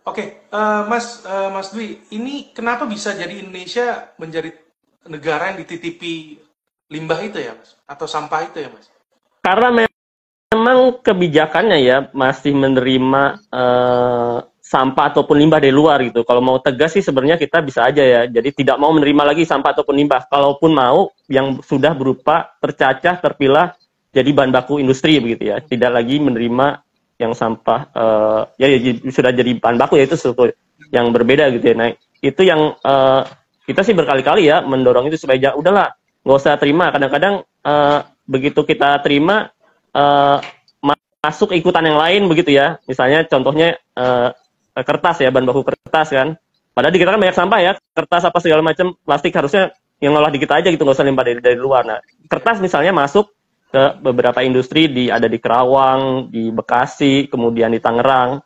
Oke, Mas Dwi, ini kenapa bisa jadi Indonesia menjadi negara yang dititipi limbah itu ya, Mas? Atau sampah itu ya, Mas? Karena memang kebijakannya ya masih menerima sampah ataupun limbah dari luar gitu. Kalau mau tegas sih sebenarnya kita bisa aja ya. Jadi tidak mau menerima lagi sampah ataupun limbah. Kalaupun mau yang sudah berupa tercacah, terpilah jadi bahan baku industri begitu ya. Tidak lagi menerima yang sampah sudah jadi bahan baku ya itu sesuatu yang berbeda gitu ya. Nah, itu yang kita sih berkali-kali ya mendorong itu supaya udahlah nggak usah terima. Kadang-kadang begitu kita terima eh, masuk ikutan yang lain begitu ya. Misalnya contohnya kertas ya, bahan baku kertas kan. Padahal di kita kan banyak sampah ya, kertas apa segala macam, plastik harusnya yang ngolah di kita aja gitu, nggak usah limbah dari luar. Nah, kertas misalnya masuk ke beberapa industri ada di Kerawang, di Bekasi, kemudian di Tangerang,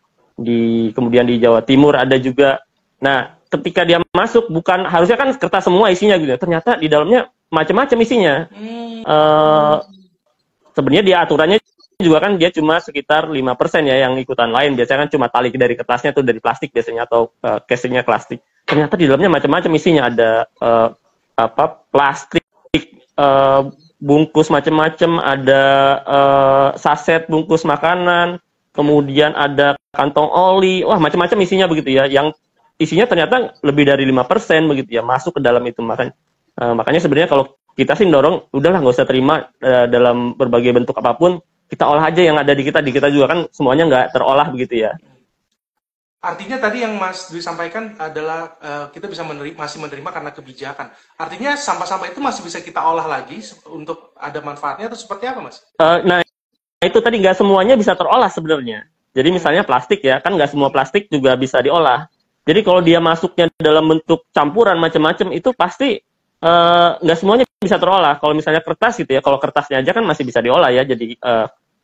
kemudian di Jawa Timur ada juga. Nah, ketika dia masuk bukan harusnya kan kertas semua isinya gitu. Ternyata di dalamnya macam-macam isinya. Eh, Sebenarnya dia aturannya juga kan dia cuma sekitar 5% ya yang ikutan lain. Biasanya kan cuma tali dari kertasnya tuh dari plastik biasanya atau casingnya plastik. Ternyata di dalamnya macam-macam isinya ada plastik bungkus macam-macam, ada saset bungkus makanan, kemudian ada kantong oli, wah macam-macam isinya begitu ya. Yang isinya ternyata lebih dari 5% begitu ya masuk ke dalam itu makanya sebenarnya kalau kita sih dorong udahlah nggak usah terima dalam berbagai bentuk apapun kita olah aja yang ada di kita juga kan semuanya nggak terolah begitu ya. Artinya tadi yang Mas Dwi sampaikan adalah kita bisa masih menerima karena kebijakan. Artinya sampah-sampah itu masih bisa kita olah lagi untuk ada manfaatnya atau seperti apa, Mas? Nah itu tadi nggak semuanya bisa terolah sebenarnya. Jadi Hmm. misalnya plastik ya kan nggak semua plastik juga bisa diolah. Jadi kalau dia masuknya dalam bentuk campuran macam-macam itu pasti nggak semuanya bisa terolah. Kalau misalnya kertas gitu ya, kalau kertasnya aja kan masih bisa diolah ya, jadi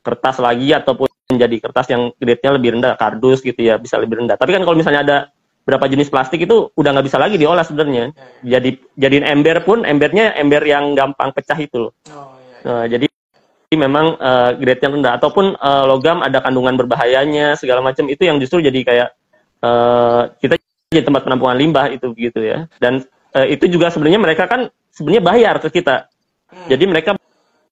kertas lagi ataupun jadi kertas yang grade-nya lebih rendah, kardus gitu ya, bisa lebih rendah. Tapi kan kalau misalnya ada berapa jenis plastik itu udah nggak bisa lagi diolah sebenarnya. Ya, ya. Jadiin ember pun embernya ember yang gampang pecah itu loh. Oh, ya, ya. Jadi memang grade-nya rendah ataupun logam ada kandungan berbahayanya segala macam itu yang justru jadi kayak kita jadi tempat penampungan limbah itu gitu ya. Dan itu juga sebenarnya mereka kan sebenarnya bayar ke kita. Hmm. Jadi mereka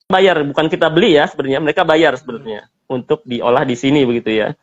bayar bukan kita beli ya sebenarnya mereka bayar sebenarnya untuk diolah di sini begitu ya.